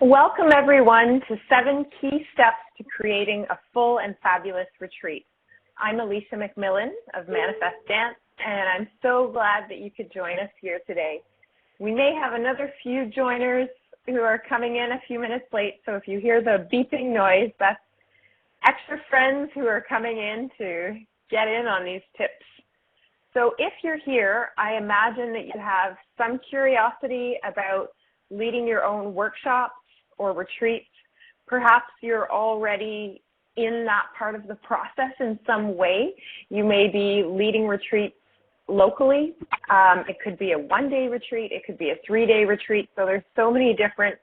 Welcome everyone to 7 key steps to creating a full and fabulous retreat. I'm Alicia McMillan of Manifest Dance, and I'm so glad that you could join us here today. We may have another few joiners who are coming in a few minutes late, so if you hear the beeping noise, that's extra friends who are coming in to get in on these tips. So if you're here, I imagine that you have some curiosity about leading your own workshops or retreats. Perhaps you're already in that part of the process in some way. You may be leading retreats locally. It could be a one-day retreat. It could be a 3-day retreat. So there's so many different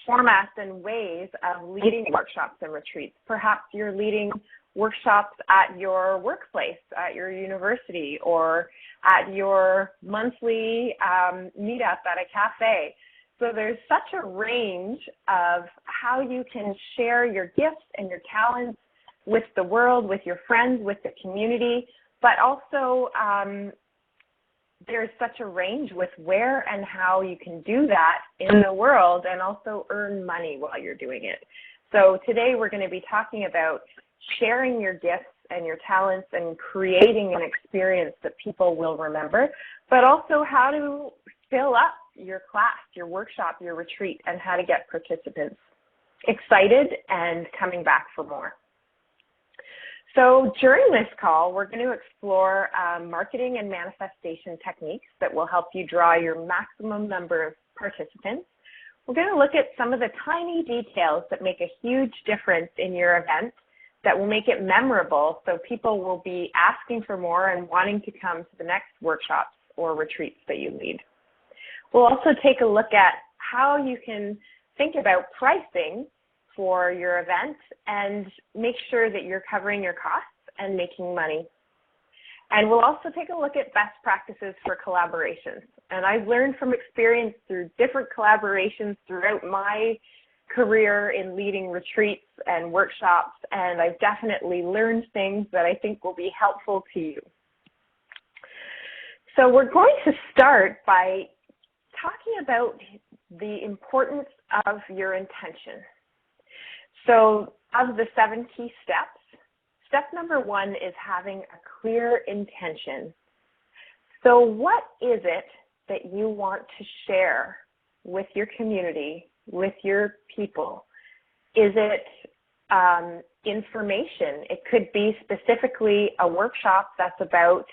formats and ways of leading workshops and retreats. Perhaps you're leading workshops at your workplace, at your university, or at your monthly meetup at a cafe. So there's such a range of how you can share your gifts and your talents with the world, with your friends, with the community, but also there's such a range with where and how you can do that in the world and also earn money while you're doing it. So today we're going to be talking about sharing your gifts and your talents and creating an experience that people will remember, but also how to fill up your class, your workshop, your retreat, and how to get participants excited and coming back for more. So during this call, we're going to explore marketing and manifestation techniques that will help you draw your maximum number of participants. We're going to look at some of the tiny details that make a huge difference in your event that will make it memorable so people will be asking for more and wanting to come to the next workshops or retreats that you lead. We'll also take a look at how you can think about pricing for your event and make sure that you're covering your costs and making money. And we'll also take a look at best practices for collaborations. And I've learned from experience through different collaborations throughout my career in leading retreats and workshops, and I've definitely learned things that I think will be helpful to you. So we're going to start by talking about the importance of your intention. So of the 7 key steps, step number 1 is having a clear intention. So what is it that you want to share with your community, with your people? Is it information? It could be specifically a workshop that's about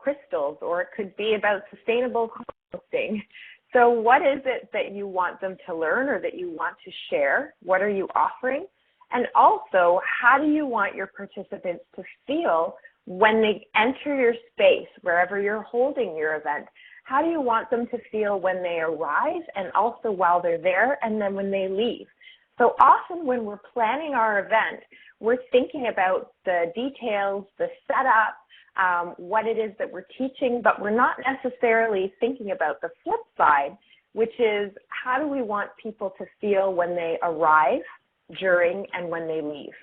crystals, or it could be about sustainable composting. So what is it that you want them to learn or that you want to share? What are you offering? And also, how do you want your participants to feel when they enter your space, wherever you're holding your event? How do you want them to feel when they arrive and also while they're there and then when they leave? So often when we're planning our event, we're thinking about the details, the setup, what it is that we're teaching, but we're not necessarily thinking about the flip side, which is how do we want people to feel when they arrive, during, and when they leave.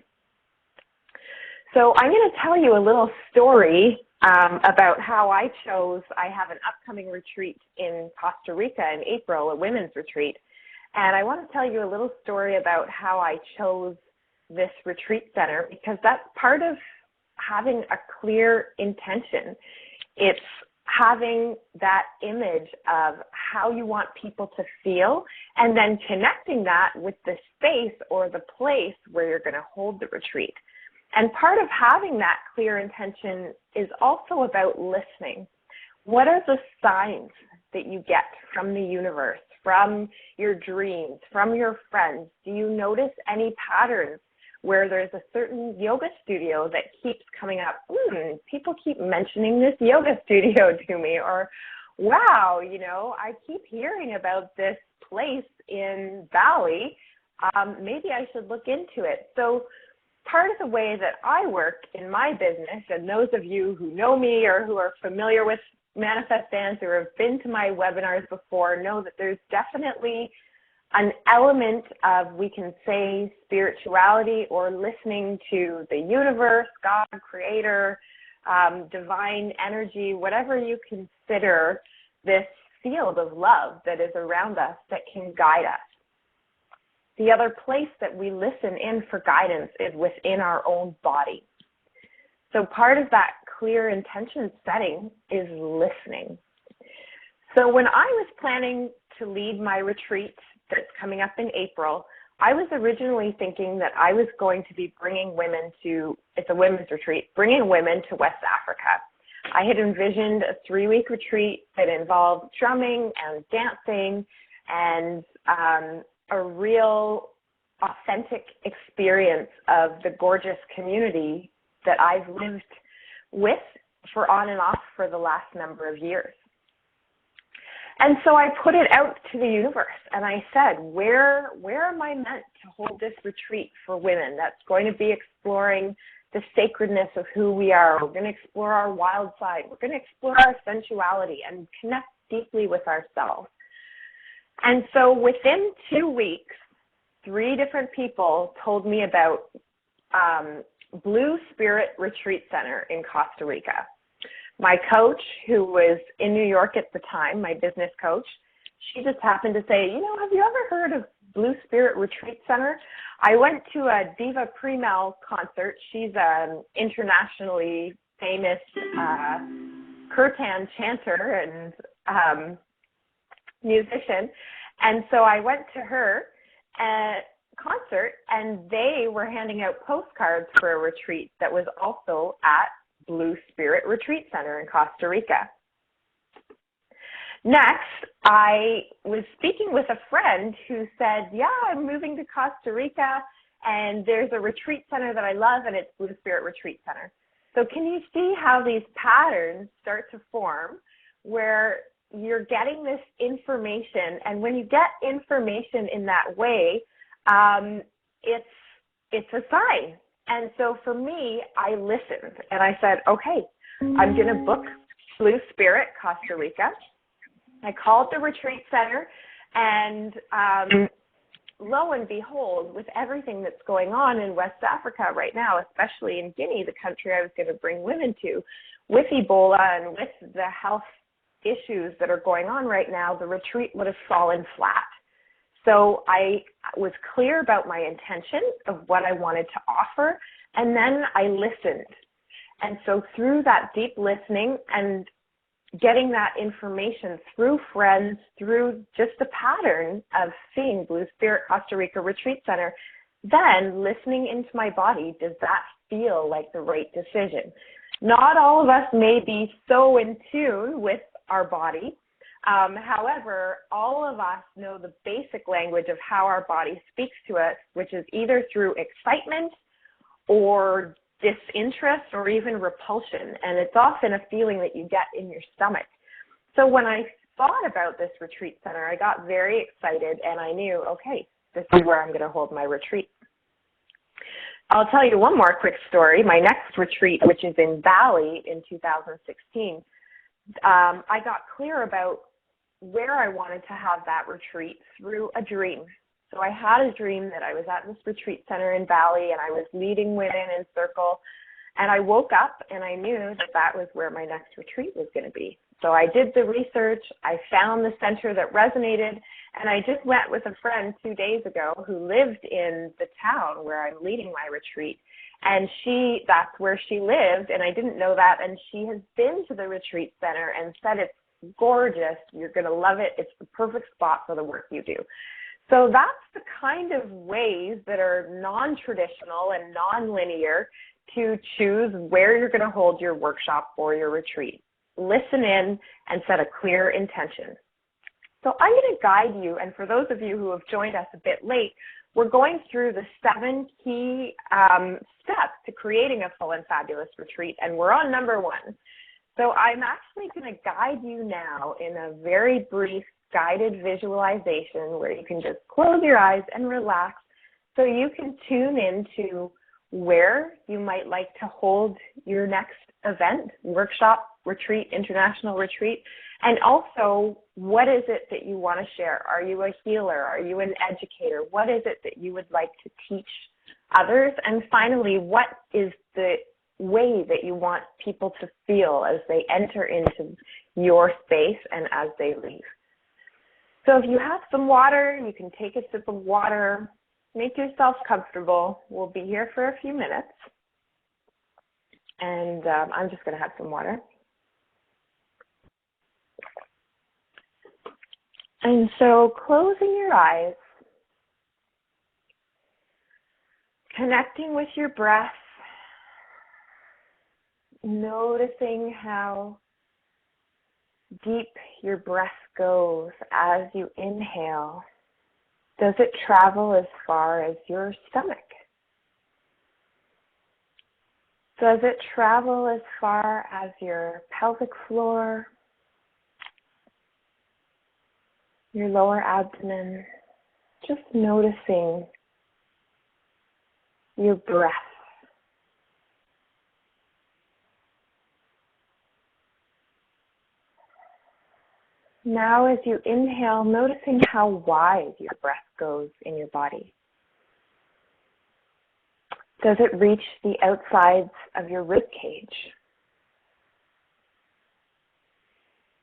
So I'm going to tell you a little story about how I have an upcoming retreat in Costa Rica in April, a women's retreat, and I want to tell you a little story about how I chose this retreat center, because that's part of having a clear intention. It's having that image of how you want people to feel and then connecting that with the space or the place where you're going to hold the retreat. And part of having that clear intention is also about listening. What are the signs that you get from the universe, from your dreams, from your friends? Do you notice any patterns where there's a certain yoga studio that keeps coming up? People keep mentioning this yoga studio to me, or wow, I keep hearing about this place in Bali. Maybe I should look into it. So part of the way that I work in my business, and those of you who know me or who are familiar with Manifest Dance or have been to my webinars before, know that there's definitely an element of, we can say, spirituality or listening to the universe, God, creator, divine energy, whatever you consider this field of love that is around us that can guide us. The other place that we listen in for guidance is within our own body. So part of that clear intention setting is listening. So when I was planning to lead my retreat that's coming up in April, I was originally thinking that I was going to be bringing women to, it's a women's retreat, bringing women to West Africa. I had envisioned a 3-week retreat that involved drumming and dancing and a real authentic experience of the gorgeous community that I've lived with for on and off for the last number of years. And so I put it out to the universe and I said, where am I meant to hold this retreat for women that's going to be exploring the sacredness of who we are? We're going to explore our wild side. We're going to explore our sensuality and connect deeply with ourselves. And so within 2 weeks, 3 different people told me about Blue Spirit Retreat Center in Costa Rica. My coach, who was in New York at the time, my business coach, she just happened to say, you know, have you ever heard of Blue Spirit Retreat Center? I went to a Diva Primal concert. She's an internationally famous kirtan chanter and musician. And so I went to her concert, and they were handing out postcards for a retreat that was also at Blue Spirit Retreat Center in Costa Rica. Next, I was speaking with a friend who said, yeah, I'm moving to Costa Rica, and there's a retreat center that I love, and it's Blue Spirit Retreat Center. So can you see how these patterns start to form where you're getting this information, and when you get information in that way, it's a sign. And so for me, I listened and I said, okay, I'm going to book Blue Spirit Costa Rica. I called the retreat center, and lo and behold, with everything that's going on in West Africa right now, especially in Guinea, the country I was going to bring women to, with Ebola and with the health issues that are going on right now, the retreat would have fallen flat. So I was clear about my intention of what I wanted to offer, and then I listened. And so through that deep listening and getting that information through friends, through just the pattern of seeing Blue Spirit Costa Rica Retreat Center, then listening into my body, does that feel like the right decision? Not all of us may be so in tune with our body. However, all of us know the basic language of how our body speaks to us, which is either through excitement or disinterest or even repulsion. And it's often a feeling that you get in your stomach. So when I thought about this retreat center, I got very excited and I knew, okay, this is where I'm going to hold my retreat. I'll tell you one more quick story. My next retreat, which is in Bali in 2016, I got clear about where I wanted to have that retreat through a dream. So I had a dream that I was at this retreat center in Bali and I was leading women in circle, and I woke up and I knew that that was where my next retreat was going to be. So I did the research, I found the center that resonated, and I just went with a friend 2 days ago who lived in the town where I'm leading my retreat. And that's where she lived, and I didn't know that, and she has been to the retreat center and said it's gorgeous, you're going to love it, it's the perfect spot for the work you do. So that's the kind of ways that are non-traditional and non-linear to choose where you're going to hold your workshop or your retreat. Listen in and set a clear intention. So I'm going to guide you, and for those of you who have joined us a bit late, we're going through the 7 key steps to creating a full and fabulous retreat, and we're on number 1. So I'm actually going to guide you now in a very brief guided visualization where you can just close your eyes and relax so you can tune into where you might like to hold your next event, workshop, retreat, international retreat, and also what is it that you want to share? Are you a healer? Are you an educator? What is it that you would like to teach others? And finally, what is the way that you want people to feel as they enter into your space and as they leave. So if you have some water, you can take a sip of water, make yourself comfortable. We'll be here for a few minutes. And I'm just going to have some water. And so closing your eyes, connecting with your breath, noticing how deep your breath goes as you inhale. Does it travel as far as your stomach? Does it travel as far as your pelvic floor, your lower abdomen? Just noticing your breath. Now as you inhale, noticing how wide your breath goes in your body. Does it reach the outsides of your rib cage?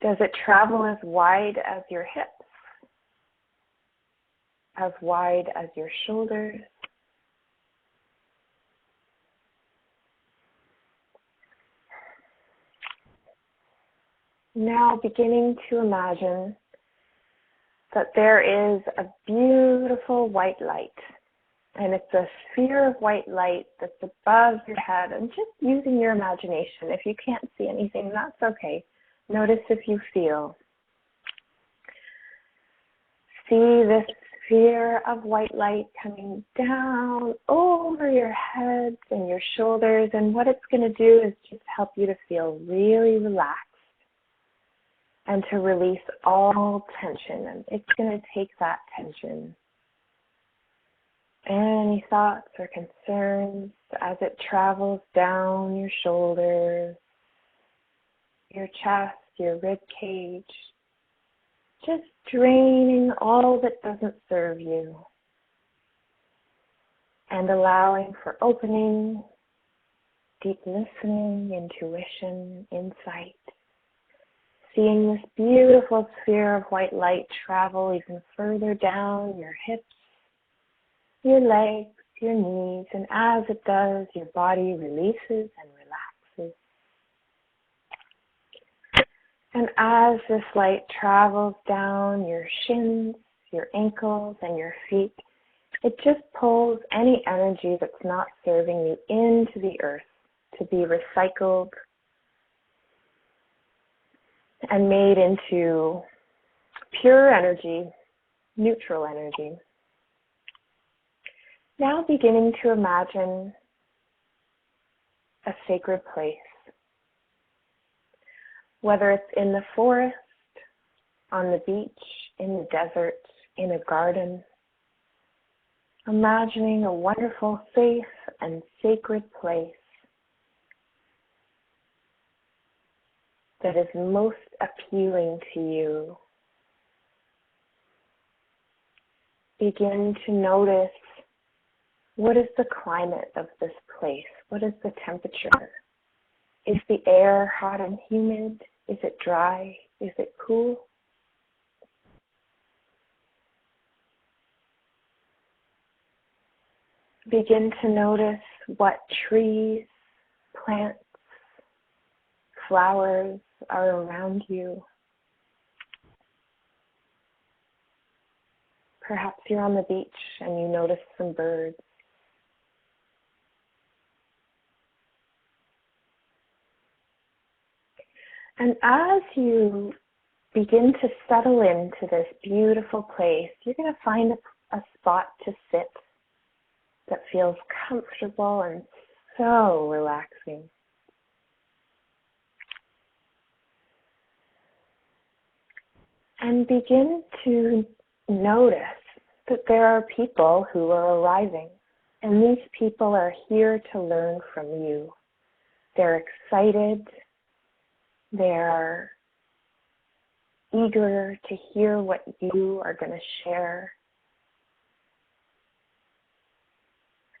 Does it travel as wide as your hips? As wide as your shoulders? Now beginning to imagine that there is a beautiful white light, and it's a sphere of white light that's above your head, and just using your imagination. If you can't see anything, that's okay. Notice if you feel. See this sphere of white light coming down over your head and your shoulders, and what it's going to do is just help you to feel really relaxed and to release all tension. And it's going to take that tension, any thoughts or concerns, as it travels down your shoulders, your chest, your rib cage, just draining all that doesn't serve you and allowing for opening, deep listening, intuition, insight. Seeing this beautiful sphere of white light travel even further down your hips, your legs, your knees, and as it does, your body releases and relaxes. And as this light travels down your shins, your ankles, and your feet, it just pulls any energy that's not serving you into the earth to be recycled and made into pure energy, neutral energy. Now beginning to imagine a sacred place, whether it's in the forest, on the beach, in the desert, in a garden. Imagining a wonderful, safe, and sacred place that is most appealing to you. Begin to notice, what is the climate of this place? What is the temperature? Is the air hot and humid? Is it dry? Is it cool? Begin to notice what trees, plants, flowers are around you. Perhaps you're on the beach and you notice some birds. And as you begin to settle into this beautiful place, you're going to find a spot to sit that feels comfortable and so relaxing. And begin to notice that there are people who are arriving, and these people are here to learn from you. They're excited. They're eager to hear what you are going to share.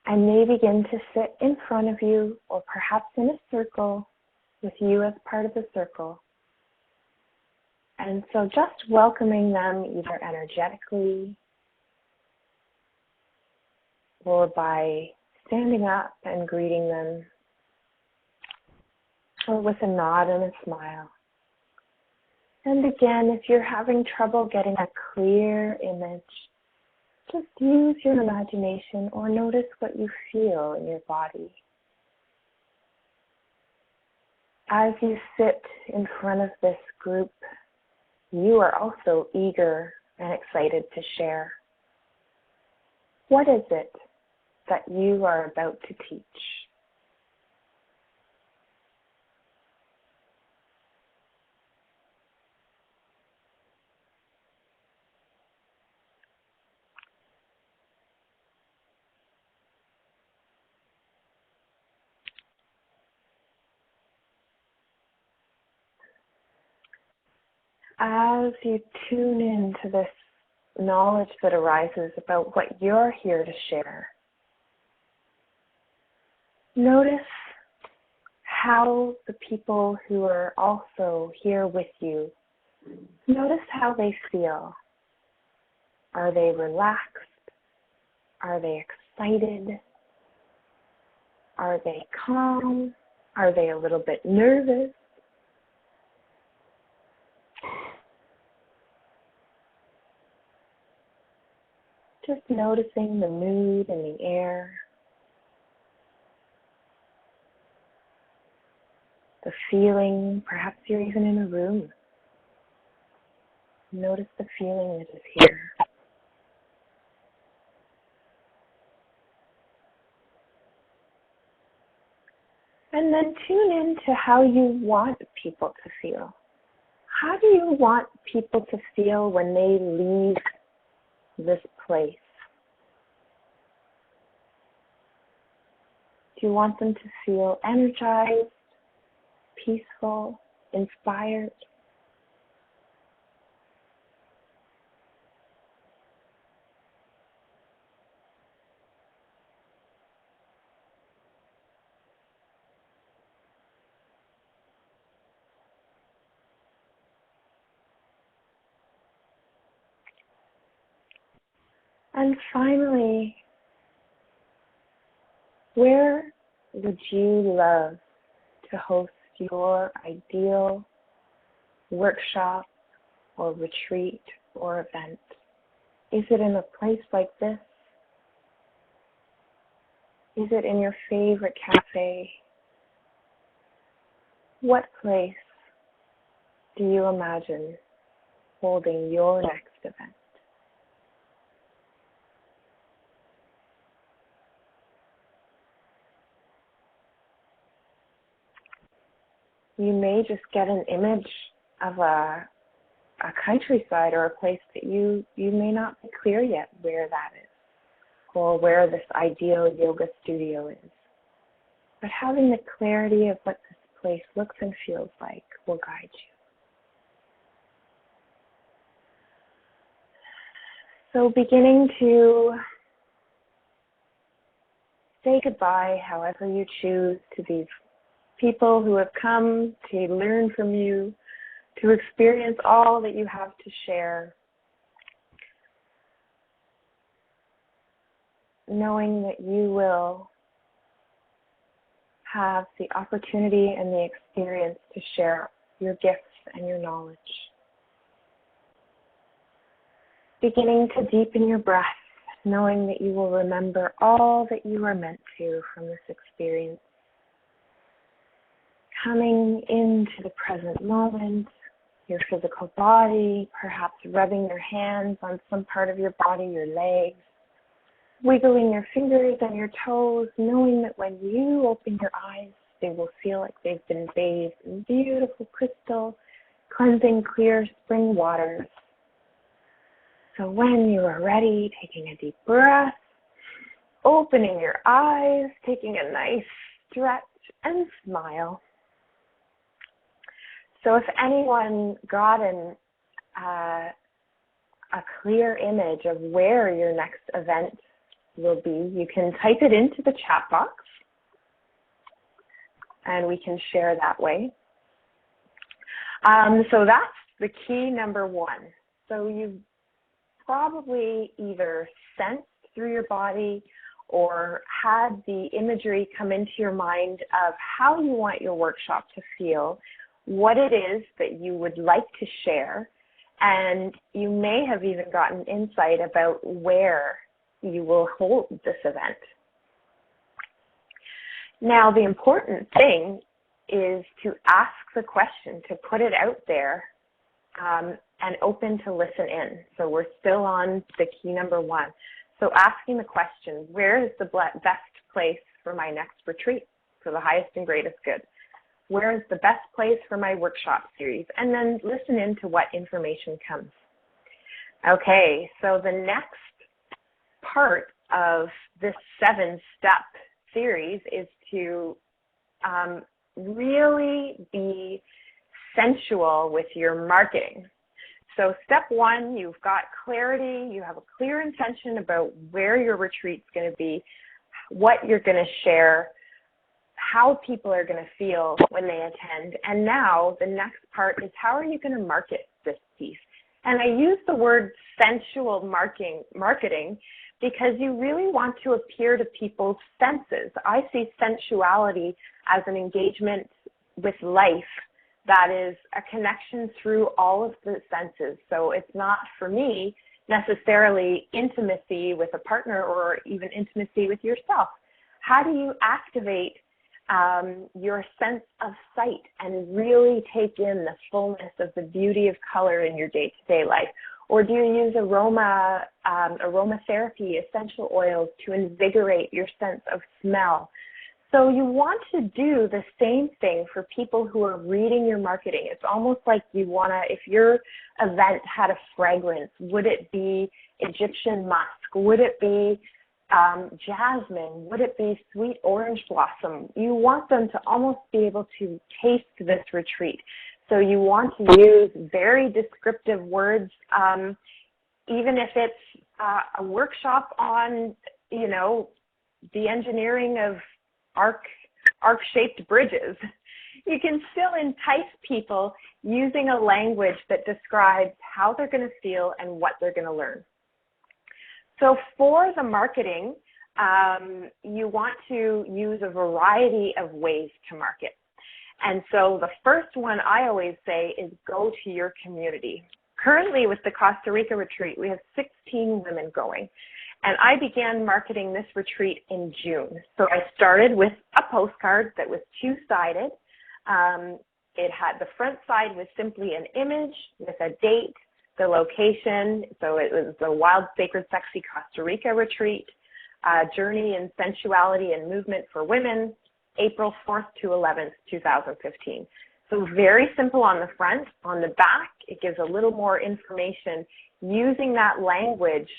And they begin to sit in front of you, or perhaps in a circle with you as part of the circle. And so just welcoming them either energetically or by standing up and greeting them, or with a nod and a smile. And again, if you're having trouble getting a clear image, just use your imagination or notice what you feel in your body. As you sit in front of this group, you are also eager and excited to share. What is it that you are about to teach? As you tune into this knowledge that arises about what you're here to share, notice how the people who are also here with you, notice how they feel. Are they relaxed? Are they excited? Are they calm? Are they a little bit nervous? Just noticing the mood in the air, the feeling. Perhaps you're even in a room. Notice the feeling that is here. And then tune in to how you want people to feel. How do you want people to feel when they leave this place? Do you want them to feel energized, peaceful, inspired? And finally, where would you love to host your ideal workshop or retreat or event? Is it in a place like this? Is it in your favorite cafe? What place do you imagine holding your next event? You may just get an image of a countryside or a place that you may not be clear yet where that is or where this ideal yoga studio is. But having the clarity of what this place looks and feels like will guide you. So beginning to say goodbye, however you choose, to these people who have come to learn from you, to experience all that you have to share, knowing that you will have the opportunity and the experience to share your gifts and your knowledge. Beginning to deepen your breath, knowing that you will remember all that you are meant to from this experience. Coming into the present moment, your physical body, perhaps rubbing your hands on some part of your body, your legs, wiggling your fingers and your toes, knowing that when you open your eyes, they will feel like they've been bathed in beautiful crystal, cleansing, clear spring waters. So when you are ready, taking a deep breath, opening your eyes, taking a nice stretch and smile. So if anyone got a clear image of where your next event will be, you can type it into the chat box and we can share that way. So that's the key number one. So you've probably either sensed through your body or had the imagery come into your mind of how you want your workshop to feel, what it is that you would like to share, and you may have even gotten insight about where you will hold this event. Now, the important thing is to ask the question, to put it out there, and open to listen in. So we're still on the key number one. So asking the question, where is the best place for my next retreat for the highest and greatest good? Where is the best place for my workshop series? And then listen in to what information comes. Okay, so the next part of this 7-step series is to really be sensual with your marketing. So step one, you've got clarity, you have a clear intention about where your retreat's going to be, what you're going to share, how people are going to feel when they attend. And now the next part is, how are you going to market this piece? And I use the word sensual marketing because you really want to appeal to people's senses. I see sensuality as an engagement with life that is a connection through all of the senses. So it's not, for me, necessarily intimacy with a partner or even intimacy with yourself. How do you activate your sense of sight and really take in the fullness of the beauty of color in your day-to-day life? Or do you use aromatherapy, essential oils to invigorate your sense of smell? So you want to do the same thing for people who are reading your marketing. It's almost like you want to, if your event had a fragrance, would it be Egyptian musk? Would it be jasmine? Would it be sweet orange blossom? You want them to almost be able to taste this retreat. So you want to use very descriptive words, even if it's a workshop on, you know, the engineering of arc-shaped bridges. You can still entice people using a language that describes how they're going to feel and what they're going to learn. So for the marketing, you want to use a variety of ways to market. And so the first one I always say is go to your community. Currently with the Costa Rica retreat, we have 16 women going. And I began marketing this retreat in June. So I started with a postcard that was two-sided. It had, the front side was simply an image with a date, the location. So it was the Wild, Sacred, Sexy Costa Rica retreat, Journey in Sensuality and Movement for Women, April 4th to 11th, 2015. So very simple on the front. On the back, it gives a little more information using that language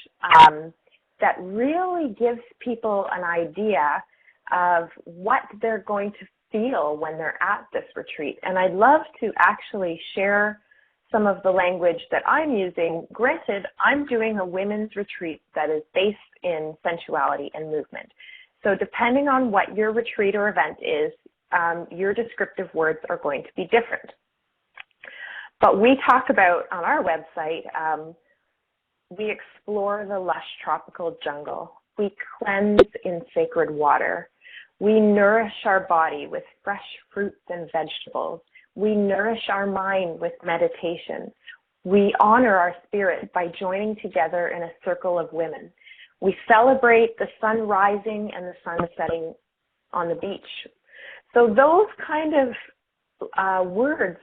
that really gives people an idea of what they're going to feel when they're at this retreat. And I'd love to actually share some of the language that I'm using. Granted, I'm doing a women's retreat that is based in sensuality and movement. So depending on what your retreat or event is, your descriptive words are going to be different. But we talk about on our website, we explore the lush tropical jungle. We cleanse in sacred water. We nourish our body with fresh fruits and vegetables. We nourish our mind with meditation. We honor our spirit by joining together in a circle of women. We celebrate the sun rising and the sun setting on the beach. So those kind of words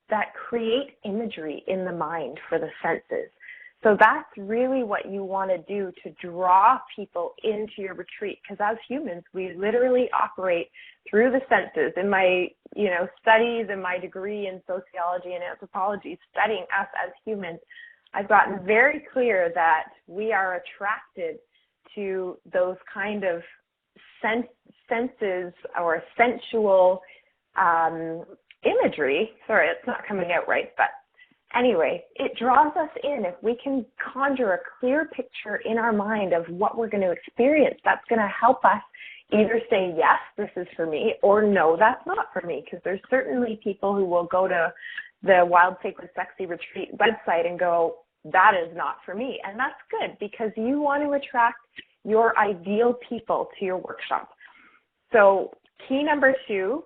that create imagery in the mind for the senses. So that's really what you want to do to draw people into your retreat, because as humans, we literally operate through the senses. In my studies and my degree in sociology and anthropology, studying us as humans, I've gotten very clear that we are attracted to those kind of senses or sensual imagery. Sorry, it's not coming out right, but Anyway, it draws us in. If we can conjure a clear picture in our mind of what we're going to experience, that's going to help us either say, yes, this is for me, or no, that's not for me, because there's certainly people who will go to the Wild Sacred Sexy Retreat website and go, that is not for me. And that's good, because you want to attract your ideal people to your workshop. So key number 2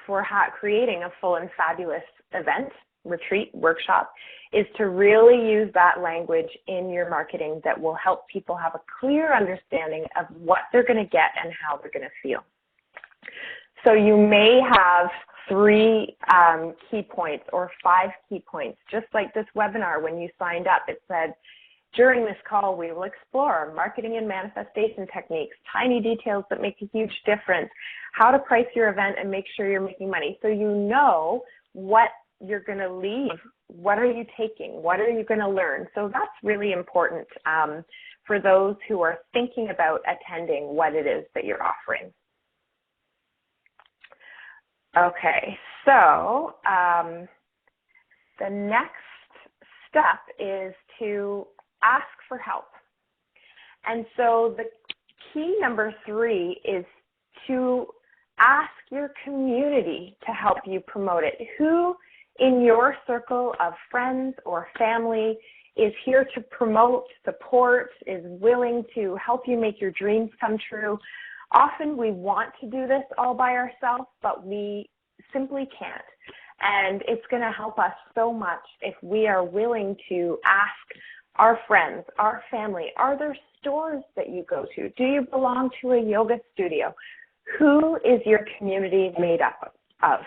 for creating a full and fabulous event, retreat, workshop, is to really use that language in your marketing that will help people have a clear understanding of what they're going to get and how they're going to feel. So you may have 3 key points or 5 key points, just like this webinar. When you signed up, it said, during this call, we will explore marketing and manifestation techniques, tiny details that make a huge difference, how to price your event and make sure you're making money. So you know what you're going to leave. What are you taking? What are you going to learn? So that's really important for those who are thinking about attending what it is that you're offering. Okay, so the next step is to ask for help. And so the key number 3 is to ask your community to help you promote it. Who in your circle of friends or family is here to promote, support, is willing to help you make your dreams come true? Often we want to do this all by ourselves, but we simply can't. And it's going to help us so much if we are willing to ask our friends, our family, are there stores that you go to? Do you belong to a yoga studio? Who is your community made up of?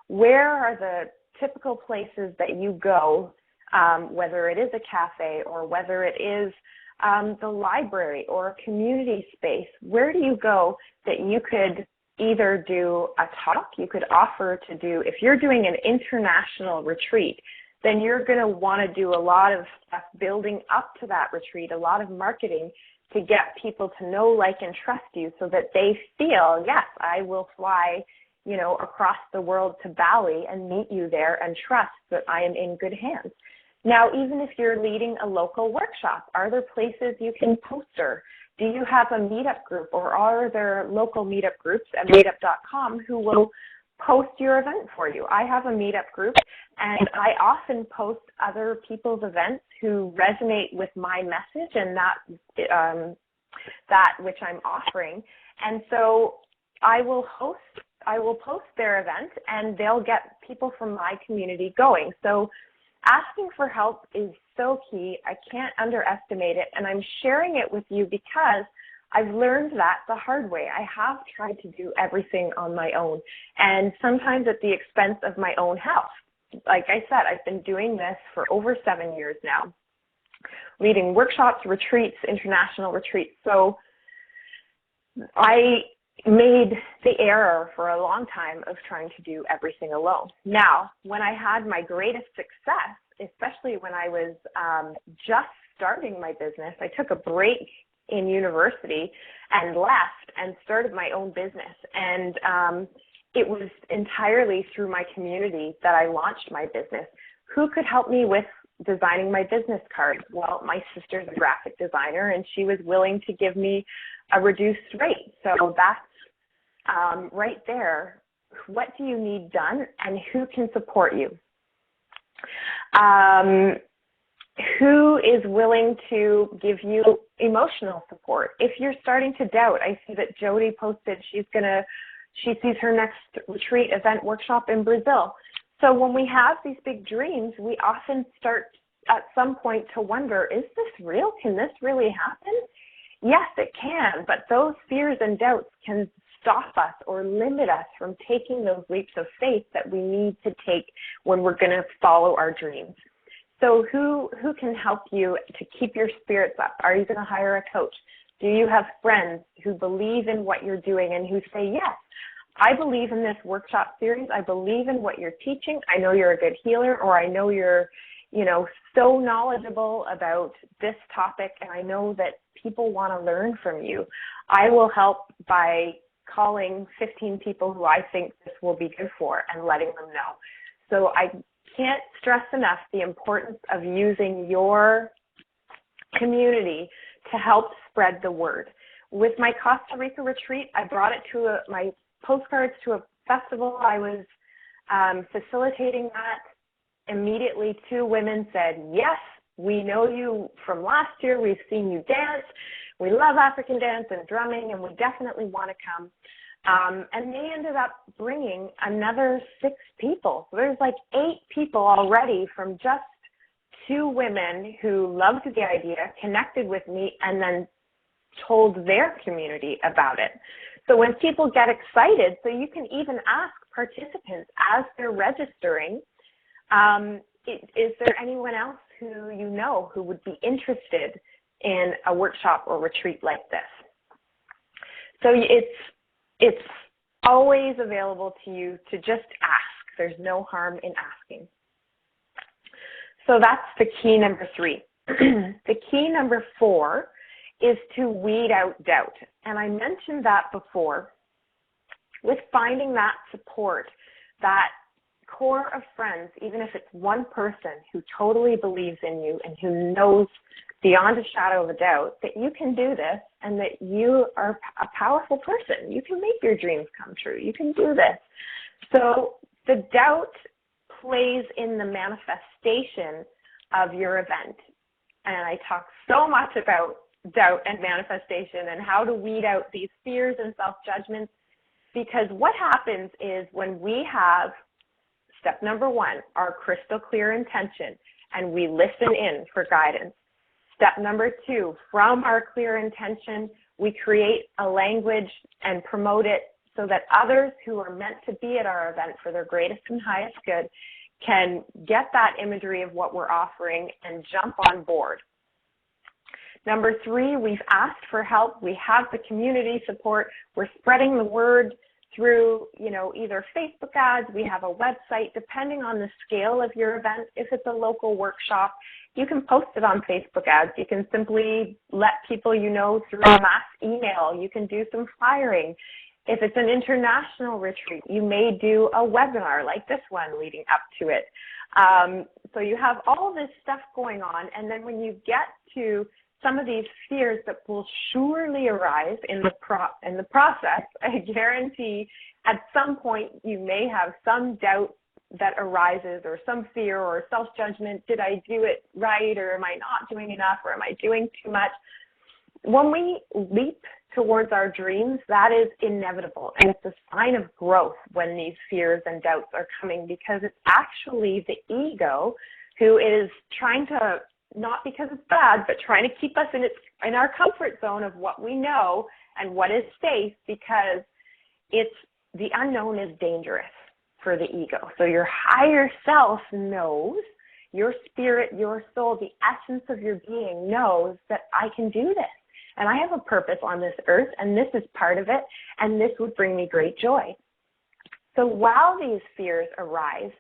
Where are the typical places that you go, whether it is a cafe or whether it is the library or a community space? Where do you go that you could either do a talk, you could offer to do, if you're doing an international retreat, then you're going to want to do a lot of stuff building up to that retreat, a lot of marketing to get people to know, like, and trust you so that they feel, yes, I will fly, across the world to Bali and meet you there and trust that I am in good hands. Now, even if you're leading a local workshop, are there places you can poster? Do you have a meetup group, or are there local meetup groups at meetup.com who will post your event for you? I have a meetup group, and I often post other people's events who resonate with my message and that which I'm offering. And so I will post their event, and they'll get people from my community going. So asking for help is so key. I can't underestimate it, and I'm sharing it with you because I've learned that the hard way. I have tried to do everything on my own, and sometimes at the expense of my own health. Like I said, I've been doing this for over 7 years now, leading workshops, retreats, international retreats. So I made the error for a long time of trying to do everything alone. Now, when I had my greatest success, especially when I was just starting my business, I took a break in university and left and started my own business. And it was entirely through my community that I launched my business. Who could help me with designing my business card? Well, my sister's a graphic designer, and she was willing to give me a reduced rate. So that's right there. What do you need done, and who can support you? Who is willing to give you emotional support? If you're starting to doubt, I see that Jody posted she sees her next retreat event workshop in Brazil. So when we have these big dreams, we often start at some point to wonder, is this real? Can this really happen? Yes, it can, but those fears and doubts can stop us or limit us from taking those leaps of faith that we need to take when we're going to follow our dreams. So who can help you to keep your spirits up? Are you going to hire a coach? Do you have friends who believe in what you're doing and who say, yes, I believe in this workshop series. I believe in what you're teaching. I know you're a good healer, or I know you're, so knowledgeable about this topic, and I know that people want to learn from you. I will help by calling 15 people who I think this will be good for and letting them know. So I can't stress enough the importance of using your community to help spread the word. With my Costa Rica retreat, I brought it to my postcards to a festival. I was facilitating that. Immediately, 2 women said, yes, we know you from last year. We've seen you dance. We love African dance and drumming, and we definitely want to come. And they ended up bringing another 6 people. So there's like 8 people already from just 2 women who loved the idea, connected with me, and then told their community about it. So when people get excited, so you can even ask participants as they're registering, is there anyone else who you know who would be interested in a workshop or retreat like this? So it's always available to you to just ask. There's no harm in asking. So that's the key number 3. The key number 4 is to weed out doubt. And I mentioned that before. With finding that support, that core of friends, even if it's one person who totally believes in you and who knows beyond a shadow of a doubt that you can do this and that you are a powerful person. You can make your dreams come true. You can do this. So the doubt plays in the manifestation of your event. And I talk so much about doubt and manifestation and how to weed out these fears and self-judgments, because what happens is when we have step number 1, our crystal clear intention, and we listen in for guidance. Step number 2, from our clear intention, we create a language and promote it so that others who are meant to be at our event for their greatest and highest good can get that imagery of what we're offering and jump on board. Number 3, we've asked for help. We have the community support. We're spreading the word through, either Facebook ads. We have a website, depending on the scale of your event. If it's a local workshop, you can post it on Facebook ads. You can simply let people through a mass email. You can do some flyering. If it's an international retreat, you may do a webinar like this one leading up to it. So you have all this stuff going on, and then when you get to some of these fears that will surely arise in the process, I guarantee at some point you may have some doubt that arises, or some fear or self-judgment. Did I do it right, or am I not doing enough, or am I doing too much? When we leap towards our dreams, that is inevitable, and it's a sign of growth when these fears and doubts are coming, because it's actually the ego who is trying to, not because it's bad, but trying to keep us in our comfort zone of what we know and what is safe, because the unknown is dangerous for the ego. So your higher self knows, your spirit, your soul, the essence of your being knows that I can do this. And I have a purpose on this earth, and this is part of it, and this would bring me great joy. So while these fears arise,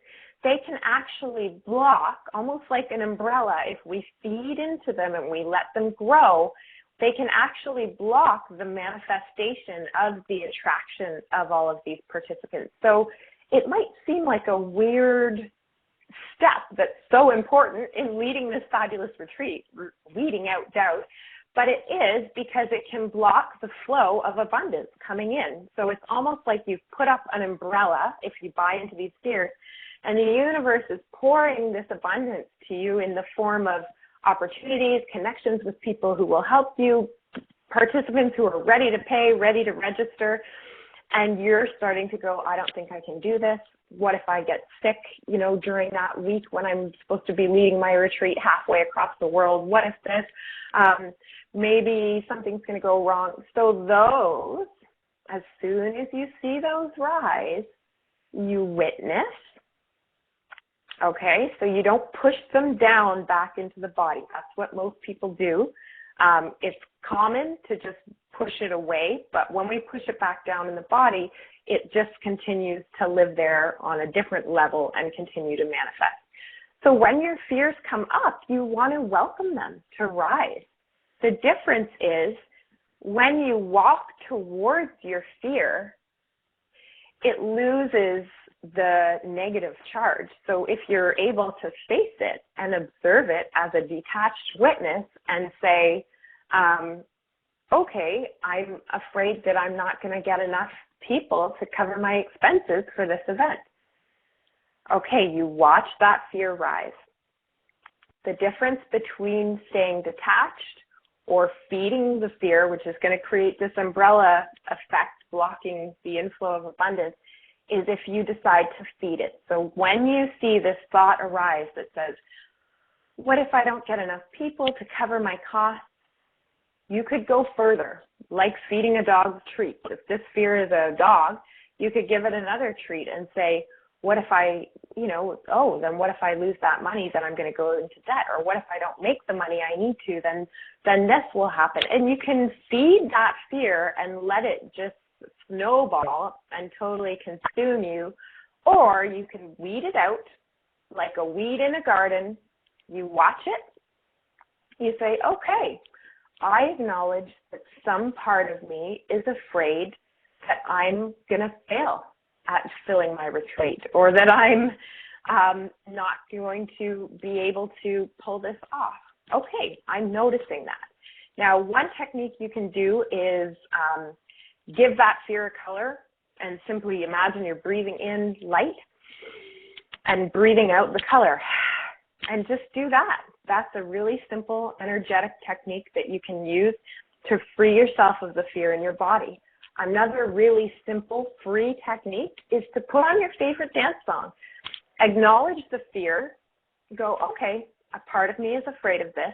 they can actually block, almost like an umbrella. If we feed into them and we let them grow, they can actually block the manifestation of the attraction of all of these participants. So it might seem like a weird step that's so important in leading this fabulous retreat, weeding out doubt, but it is, because it can block the flow of abundance coming in. So it's almost like you've put up an umbrella, if you buy into these fears, and the universe is pouring this abundance to you in the form of opportunities, connections with people who will help you, participants who are ready to pay, ready to register, and you're starting to go, I don't think I can do this. What if I get sick, during that week when I'm supposed to be leading my retreat halfway across the world? What if this? Maybe something's going to go wrong. So those, as soon as you see those rise, you witness. Okay, so you don't push them down back into the body. That's what most people do. It's common to just push it away, but when we push it back down in the body, it just continues to live there on a different level and continue to manifest. So when your fears come up, you want to welcome them to rise. The difference is when you walk towards your fear, it loses the negative charge. So if you're able to face it and observe it as a detached witness and say, okay, I'm afraid that I'm not going to get enough people to cover my expenses for this event. Okay, you watch that fear rise. The difference between staying detached or feeding the fear, which is going to create this umbrella effect blocking the inflow of abundance, is if you decide to feed it. So when you see this thought arise that says, what if I don't get enough people to cover my costs? You could go further, like feeding a dog treats. If this fear is a dog, you could give it another treat and say, what if I, then what if I lose that money, then I'm going to go into debt? Or what if I don't make the money I need to, then this will happen. And you can feed that fear and let it just snowball and totally consume you. Or you can weed it out like a weed in a garden. You watch it. You say, okay, I acknowledge that some part of me is afraid that I'm going to fail at filling my retreat, or that I'm not going to be able to pull this off. Okay, I'm noticing that. Now, one technique you can do is give that fear a color and simply imagine you're breathing in light and breathing out the color. And just do that. That's a really simple, energetic technique that you can use to free yourself of the fear in your body. Another really simple, free technique is to put on your favorite dance song. Acknowledge the fear. Go, okay, a part of me is afraid of this.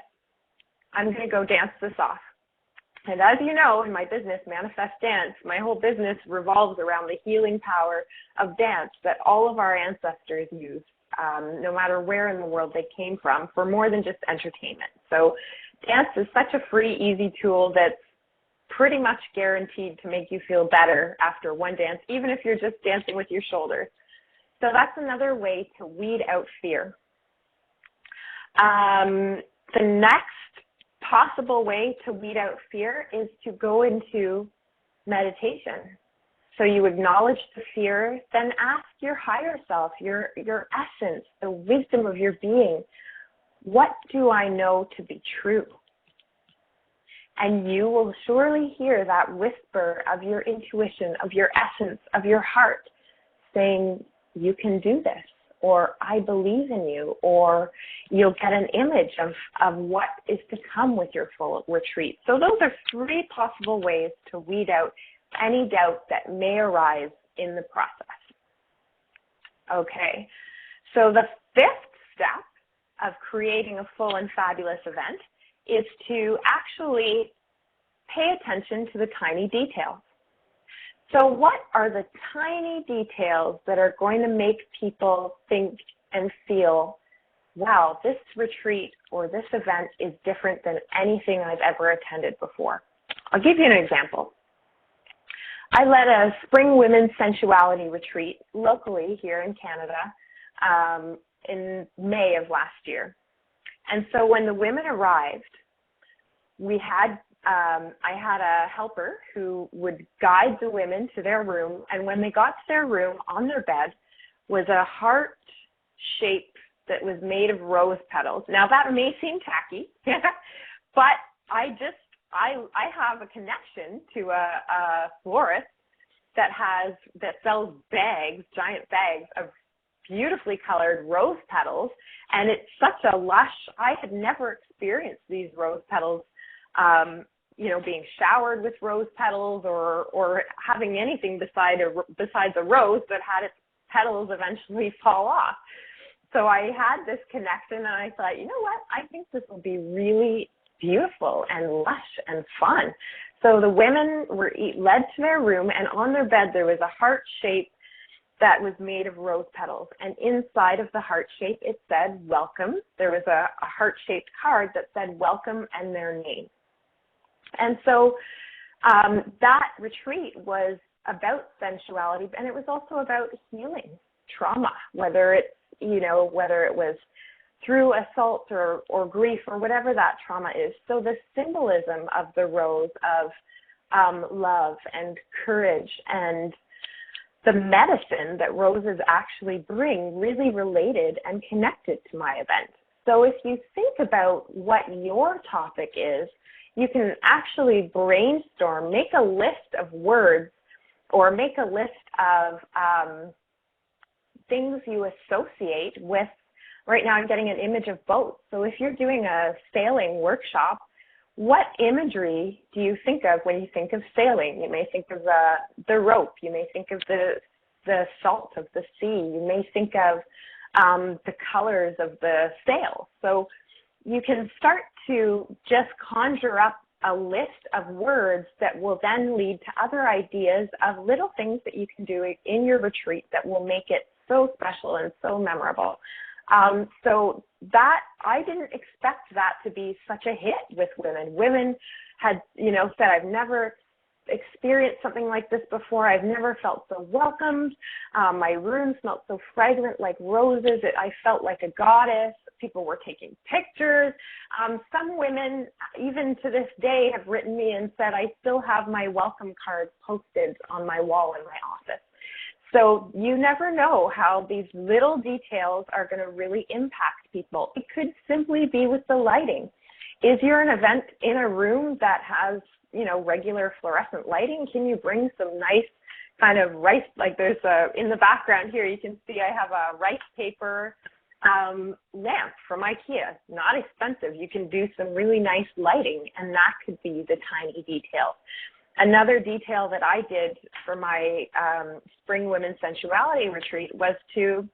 I'm going to go dance this off. And as you know, in my business, Manifest Dance, my whole business revolves around the healing power of dance that all of our ancestors used, no matter where in the world they came from, for more than just entertainment. So dance is such a free, easy tool that's pretty much guaranteed to make you feel better after one dance, even if you're just dancing with your shoulders. So that's another way to weed out fear. The next possible way to weed out fear is to go into meditation. So you acknowledge the fear, then ask your higher self, your essence, the wisdom of your being, what do I know to be true? And you will surely hear that whisper of your intuition, of your essence, of your heart, saying, you can do this, or I believe in you, or you'll get an image of what is to come with your full retreat. So those are three possible ways to weed out any doubt that may arise in the process. Okay, so the fifth step of creating a full and fabulous event is to actually pay attention to the tiny details. So what are the tiny details that are going to make people think and feel, wow, this retreat or this event is different than anything I've ever attended before? I'll give you an example. I led a spring women's sensuality retreat locally here in Canada in May of last year. And so when the women arrived, I had a helper who would guide the women to their room, and when they got to their room, on their bed was a heart shape that was made of rose petals. Now that may seem tacky, but I have a connection to a florist that sells bags, giant bags of beautifully colored rose petals, and it's such a lush. I had never experienced these rose petals, being showered with rose petals or having anything besides a rose that had its petals eventually fall off. So I had this connection, and I thought, you know what? I think this will be really beautiful and lush and fun. So the women were led to their room, and on their bed there was a heart shape that was made of rose petals. And inside of the heart shape, it said, welcome. There was a heart-shaped card that said, welcome, and their name. And so that retreat was about sensuality, and it was also about healing trauma, whether it was through assault or grief or whatever that trauma is. So the symbolism of the rose of love and courage and the medicine that roses actually bring really related and connected to my event. So if you think about what your topic is, you can actually brainstorm, make a list of words or make a list of things you associate with. Right now I'm getting an image of boats. So if you're doing a sailing workshop, what imagery do you think of when you think of sailing? You may think of the rope. You may think of the salt of the sea. You may think of the colors of the sail. So you can start to just conjure up a list of words that will then lead to other ideas of little things that you can do in your retreat that will make it so special and so memorable. So that, I didn't expect that to be such a hit with women. Women had, said, I've never experienced something like this before. I've never felt so welcomed. My room smelled so fragrant like roses. I felt like a goddess. People were taking pictures. Some women, even to this day, have written me and said, I still have my welcome cards posted on my wall in my office. So you never know how these little details are going to really impact people. It could simply be with the lighting. Is your event in a room that has, regular fluorescent lighting? Can you bring some nice kind of rice, like there's in the background here, you can see I have a rice paper lamp from IKEA. Not expensive. You can do some really nice lighting, and that could be the tiny details. Another detail that I did for my Spring Women's Sensuality Retreat was to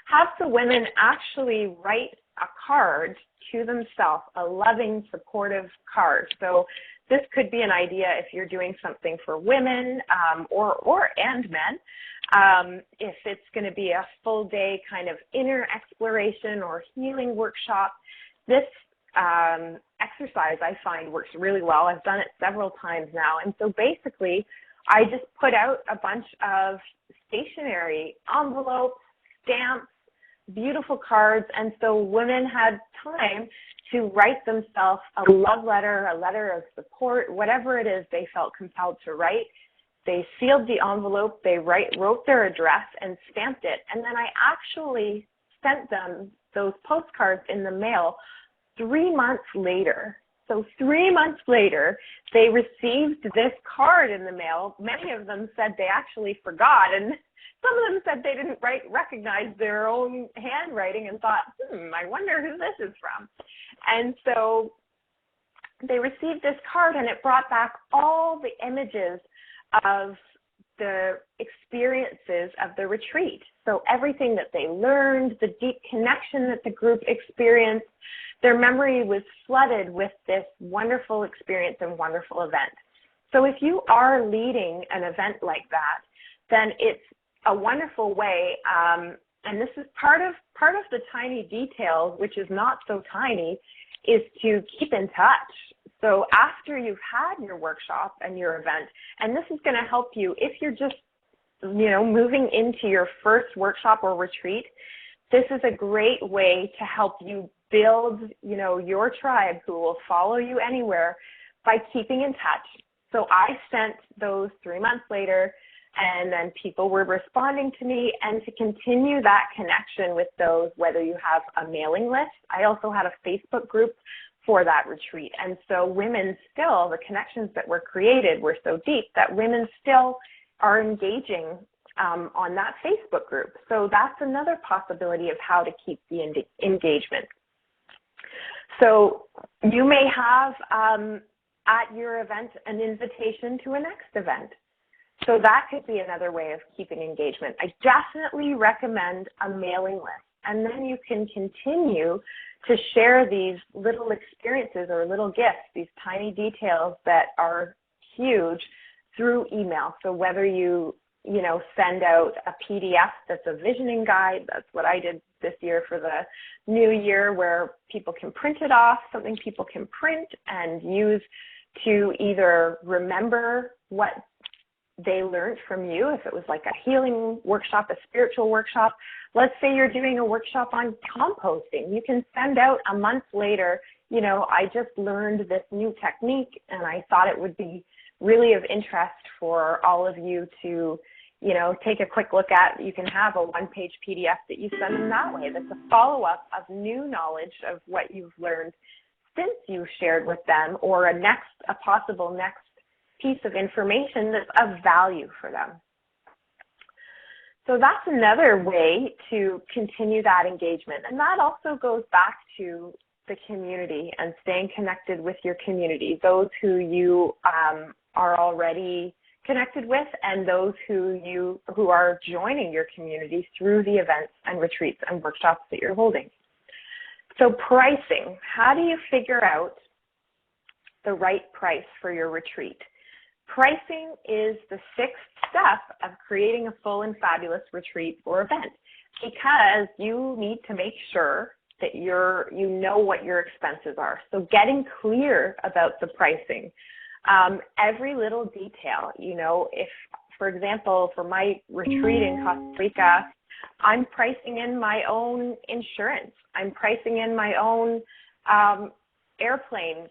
have the women actually write a card to themselves, a loving, supportive card. So this could be an idea if you're doing something for women and men. If it's going to be a full day kind of inner exploration or healing workshop, this exercise I find works really well. I've done it several times now. And so basically, I just put out a bunch of stationery, envelopes, stamps, beautiful cards. And so women had time to write themselves a love letter, a letter of support, whatever it is they felt compelled to write. They sealed the envelope, they wrote their address and stamped it. And then I actually sent them those postcards in the mail 3 months later. So 3 months later, they received this card in the mail. Many of them said they actually forgot, and some of them said they didn't recognize their own handwriting and thought, I wonder who this is from. And so they received this card, and it brought back all the images of the experiences of the retreat. So everything that they learned, the deep connection that the group experienced, their memory was flooded with this wonderful experience and wonderful event. So if you are leading an event like that, then it's a wonderful way, and this is part of the tiny details, which is not so tiny, is to keep in touch. So after you've had your workshop and your event, and this is going to help you if you're just, moving into your first workshop or retreat, this is a great way to help you build, your tribe who will follow you anywhere by keeping in touch. So I sent those 3 months later, and then people were responding to me, and to continue that connection with those, whether you have a mailing list. I also had a Facebook group for that retreat. And so women still, the connections that were created were so deep that women still are engaging on that Facebook group. So that's another possibility of how to keep the engagement. So you may have at your event an invitation to a next event. So that could be another way of keeping engagement. I definitely recommend a mailing list. And then you can continue to share these little experiences or little gifts, these tiny details that are huge through email. So whether you send out a PDF that's a visioning guide, that's what I did this year for the new year, where people can print it off, something people can print and use to either remember what they learned from you, if it was like a healing workshop, a spiritual workshop. Let's say you're doing a workshop on composting. You can send out a month later, I just learned this new technique and I thought it would be really of interest for all of you to, you know, take a quick look at. You can have a one-page PDF that you send them that way. That's a follow-up of new knowledge of what you've learned since you shared with them, or a possible next piece of information that's of value for them. So that's another way to continue that engagement. And that also goes back to the community and staying connected with your community, those who you are already connected with, and those who are joining your community through the events and retreats and workshops that you're holding. So pricing, how do you figure out the right price for your retreat? Pricing is the sixth step of creating a full and fabulous retreat or event, because you need to make sure that you know what your expenses are. So getting clear about the pricing, every little detail, you know, if, for example, for my retreat in Costa Rica, I'm pricing in my own insurance. I'm pricing in my own airplane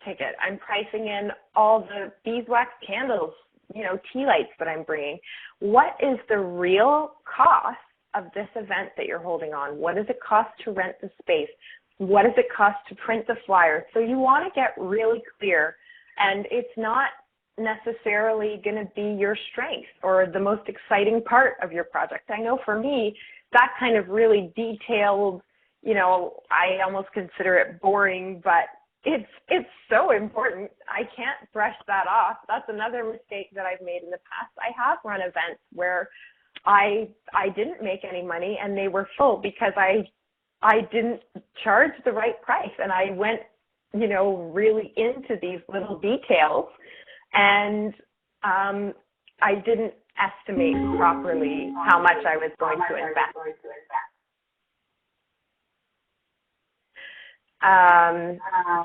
ticket. I'm pricing in all the beeswax candles, you know, tea lights that I'm bringing. What is the real cost of this event that you're holding on? What does it cost to rent the space? What does it cost to print the flyers? So you want to get really clear, and it's not necessarily going to be your strength or the most exciting part of your project. I know for me, that kind of really detailed, you know, I almost consider it boring, but it's so important. I can't brush that off. That's another mistake that I've made in the past. I have run events where I didn't make any money and they were full because I didn't charge the right price, and I went, you know, really into these little details, and I didn't estimate properly how much I was going to invest.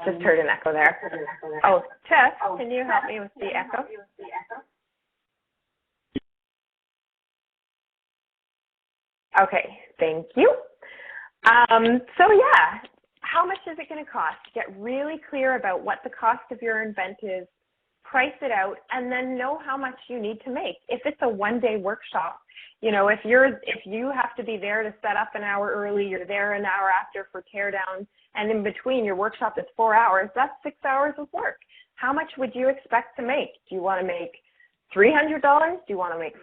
Just heard an echo there. Oh, Tiff, can you help me with the echo? Okay, thank you. So yeah, how much is it going to cost? Get really clear about what the cost of your event is, price it out, and then know how much you need to make. If it's a one-day workshop, you know, if you have to be there to set up an hour early, you're there an hour after for teardown, and in between your workshop is 4 hours, that's 6 hours of work. How much would you expect to make? Do you want to make $300? Do you want to make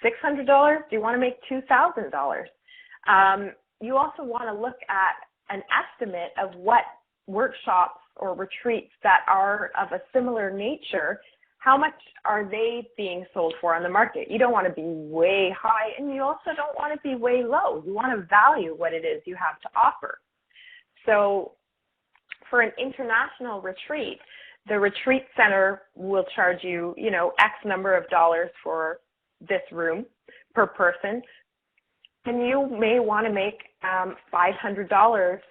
$600? Do you want to make $2,000? You also want to look at an estimate of what workshops or retreats that are of a similar nature, how much are they being sold for on the market? You don't want to be way high, and you also don't want to be way low. You want to value what it is you have to offer. So for an international retreat, the retreat center will charge you, you know, X number of dollars for this room per person. And you may want to make $500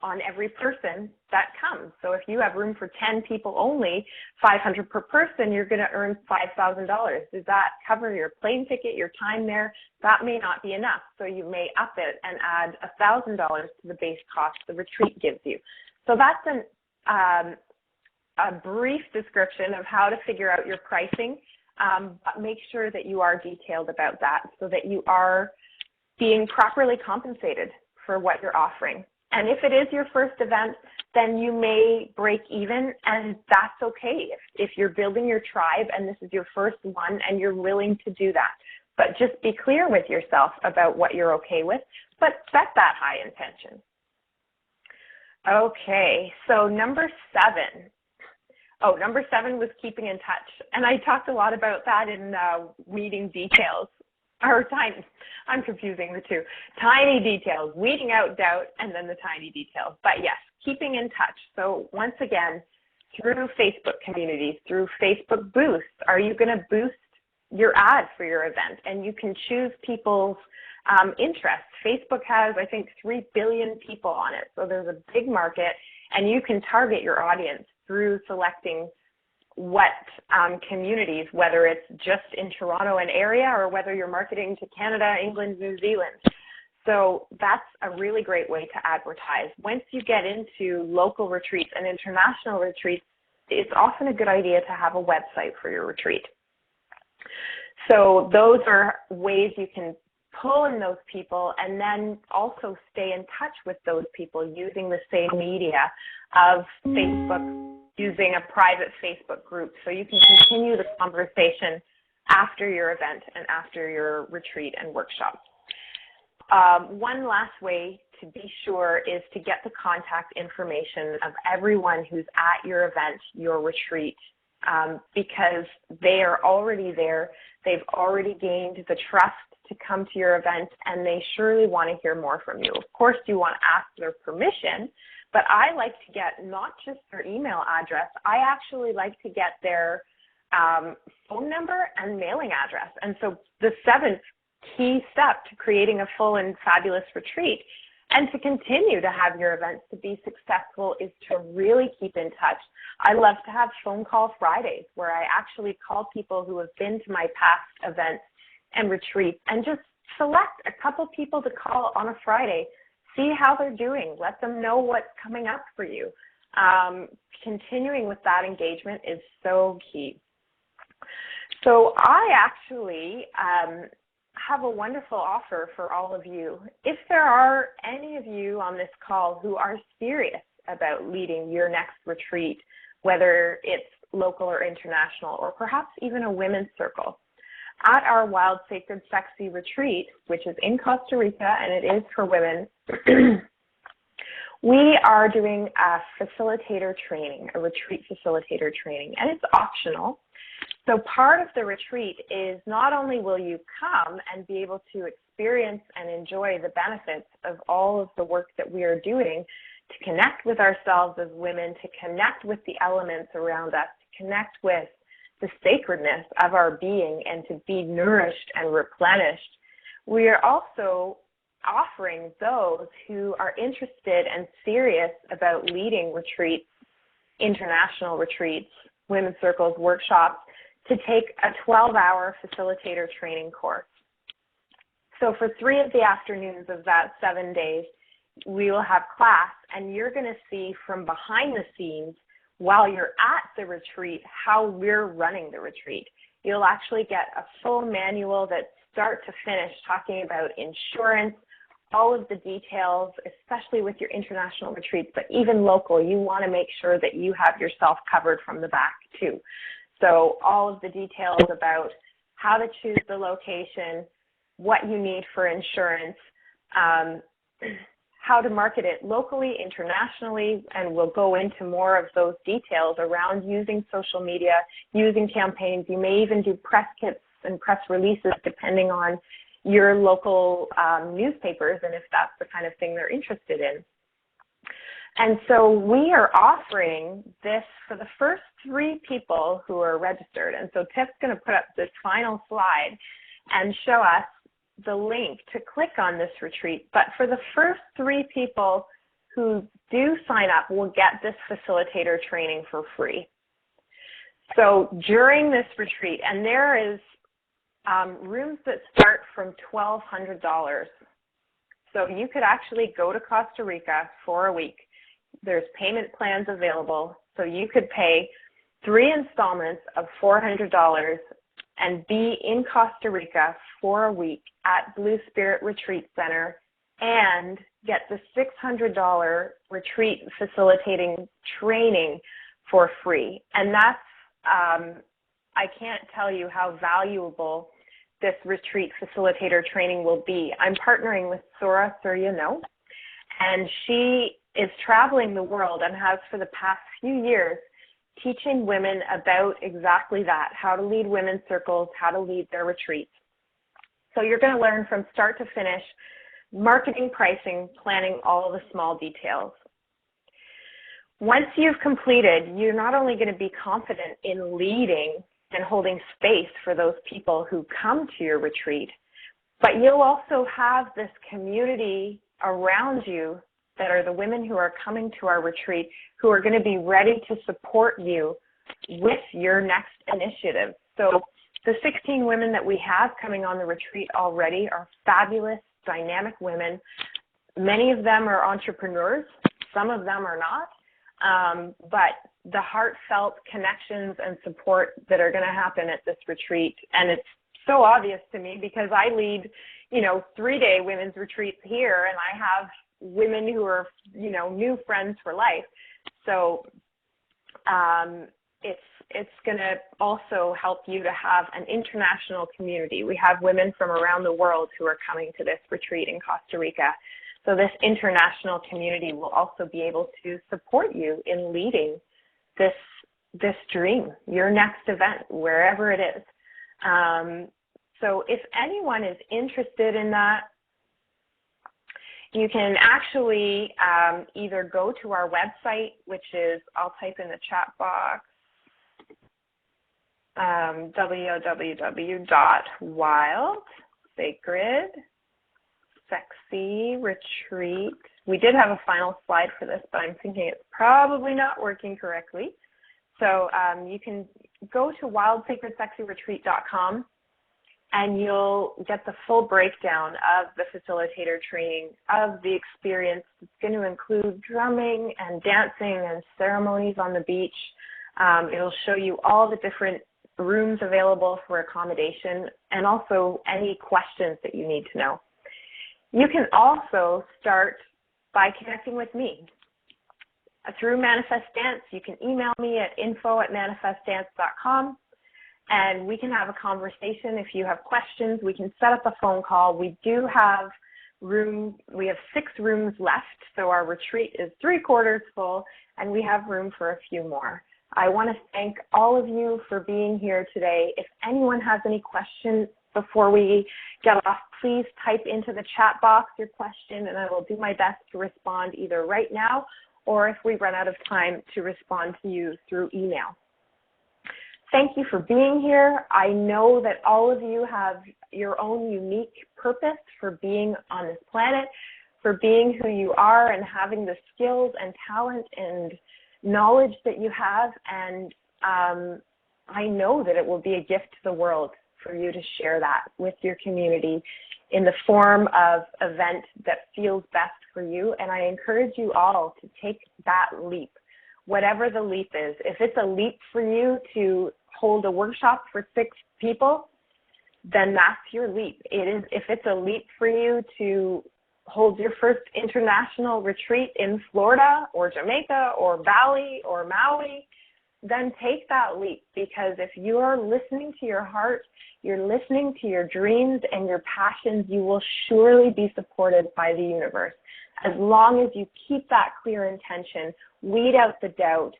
on every person that comes. So if you have room for 10 people only, $500 per person, you're going to earn $5,000. Does that cover your plane ticket, your time there? That may not be enough. So you may up it and add $1,000 to the base cost the retreat gives you. So that's a brief description of how to figure out your pricing, but make sure that you are detailed about that so that you are being properly compensated for what you're offering. And if it is your first event, then you may break even, and that's okay if you're building your tribe and this is your first one and you're willing to do that. But just be clear with yourself about what you're okay with, but set that high intention. Okay, so number 7. Oh, number 7 was keeping in touch. And I talked a lot about that in meeting details. Or tiny, I'm confusing the two. Tiny details, weeding out doubt, and then the tiny details. But yes, keeping in touch. So once again, through Facebook communities, through Facebook boosts, are you going to boost your ad for your event? And you can choose people's interests. Facebook has, I think, 3 billion people on it. So there's a big market, and you can target your audience through selecting what communities, whether it's just in Toronto and area or whether you're marketing to Canada, England, New Zealand. So that's a really great way to advertise. Once you get into local retreats and international retreats, it's often a good idea to have a website for your retreat. So those are ways you can pull in those people and then also stay in touch with those people using the same media of Facebook, using a private Facebook group. So you can continue the conversation after your event and after your retreat and workshop. One last way to be sure is to get the contact information of everyone who's at your event, your retreat, because they are already there. They've already gained the trust to come to your event, and they surely want to hear more from you. Of course, you want to ask their permission, but I like to get not just their email address, I actually like to get their phone number and mailing address. And so the seventh key step to creating a full and fabulous retreat and to continue to have your events to be successful is to really keep in touch. I love to have phone call Fridays where I actually call people who have been to my past events and retreats and just select a couple people to call on a Friday, see how they're doing, let them know what's coming up for you. Continuing with that engagement is so key. So I actually have a wonderful offer for all of you. If there are any of you on this call who are serious about leading your next retreat, whether it's local or international, or perhaps even a women's circle, at our Wild, Sacred, Sexy retreat, which is in Costa Rica and it is for women, we are doing a facilitator training, a retreat facilitator training, and it's optional. So part of the retreat is not only will you come and be able to experience and enjoy the benefits of all of the work that we are doing to connect with ourselves as women, to connect with the elements around us, to connect with the sacredness of our being and to be nourished and replenished, we are also offering those who are interested and serious about leading retreats, international retreats, women's circles, workshops, to take a 12-hour facilitator training course. So for 3 of the afternoons of that 7 days, we will have class, and you're going to see from behind the scenes while you're at the retreat how we're running the retreat. You'll actually get a full manual that's start to finish talking about insurance, all of the details, especially with your international retreats, but even local, you want to make sure that you have yourself covered from the back too. So all of the details about how to choose the location, what you need for insurance, how to market it locally, internationally, and we'll go into more of those details around using social media, using campaigns. You may even do press kits and press releases depending on your local newspapers and if that's the kind of thing they're interested in. And so we are offering this for the first 3 people who are registered. And so Tiff's going to put up this final slide and show us the link to click on this retreat. But for the first 3 people who do sign up, will get this facilitator training for free. So during this retreat, and there is rooms that start from $1,200. So you could actually go to Costa Rica for a week. There's payment plans available. So you could pay 3 installments of $400 and be in Costa Rica for a week at Blue Spirit Retreat Center and get the $600 retreat facilitating training for free. And that's, I can't tell you how valuable this retreat facilitator training will be. I'm partnering with Sora Suryano, and she is traveling the world and has for the past few years teaching women about exactly that, how to lead women's circles, how to lead their retreats. So you're going to learn from start to finish, marketing, pricing, planning, all the small details. Once you've completed, you're not only going to be confident in leading and holding space for those people who come to your retreat, but you'll also have this community around you that are the women who are coming to our retreat who are going to be ready to support you with your next initiative. So the 16 women that we have coming on the retreat already are fabulous, dynamic women. Many of them are entrepreneurs. Some of them are not. But the heartfelt connections and support that are going to happen at this retreat, and it's so obvious to me because I lead, 3-day women's retreats here, and I have women who are, new friends for life. So it's going to also help you to have an international community. We have women from around the world who are coming to this retreat in Costa Rica. So this international community will also be able to support you in leading this dream, your next event, wherever it is. So if anyone is interested in that, you can actually either go to our website, which is, I'll type in the chat box, www.wildsacredSexyRetreat. We did have a final slide for this, but I'm thinking it's probably not working correctly. So you can go to wildsacredsexyretreat.com, and you'll get the full breakdown of the facilitator training, of the experience. It's going to include drumming and dancing and ceremonies on the beach. It'll show you all the different rooms available for accommodation and also any questions that you need to know. You can also start by connecting with me. Through Manifest Dance, you can email me at info@manifestdance.com. And we can have a conversation. If you have questions, we can set up a phone call. We do have room. We have 6 rooms left, so our retreat is 3/4 full, and we have room for a few more. I want to thank all of you for being here today. If anyone has any questions before we get off, please type into the chat box your question, and I will do my best to respond either right now or if we run out of time to respond to you through email. Thank you for being here. I know that all of you have your own unique purpose for being on this planet, for being who you are and having the skills and talent and knowledge that you have. And I know that it will be a gift to the world for you to share that with your community in the form of event that feels best for you. And I encourage you all to take that leap, whatever the leap is. If it's a leap for you to hold a workshop for 6 people, then that's your leap. If it's a leap for you to hold your first international retreat in Florida or Jamaica or Bali or Maui, then take that leap, because if you are listening to your heart, you're listening to your dreams and your passions, you will surely be supported by the universe. As long as you keep that clear intention, weed out the doubt,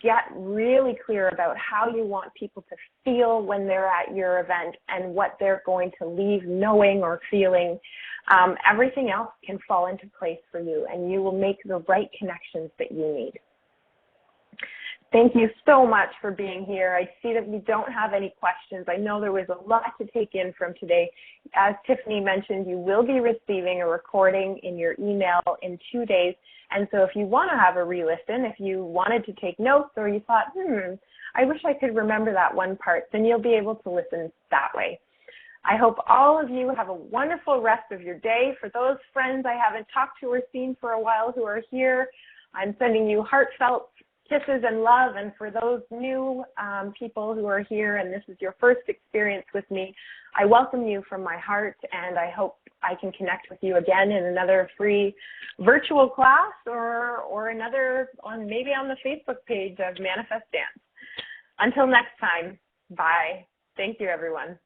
get really clear about how you want people to feel when they're at your event and what they're going to leave knowing or feeling. Everything else can fall into place for you, and you will make the right connections that you need. Thank you so much for being here. I see that we don't have any questions. I know there was a lot to take in from today. As Tiffany mentioned, you will be receiving a recording in your email in 2 days. And so if you want to have a re-listen, if you wanted to take notes or you thought, I wish I could remember that one part, then you'll be able to listen that way. I hope all of you have a wonderful rest of your day. For those friends I haven't talked to or seen for a while who are here, I'm sending you heartfelt kisses and love. And for those new people who are here and this is your first experience with me, I welcome you from my heart, and I hope I can connect with you again in another free virtual class or another maybe on the Facebook page of Manifest Dance. Until next time, bye. Thank you, everyone.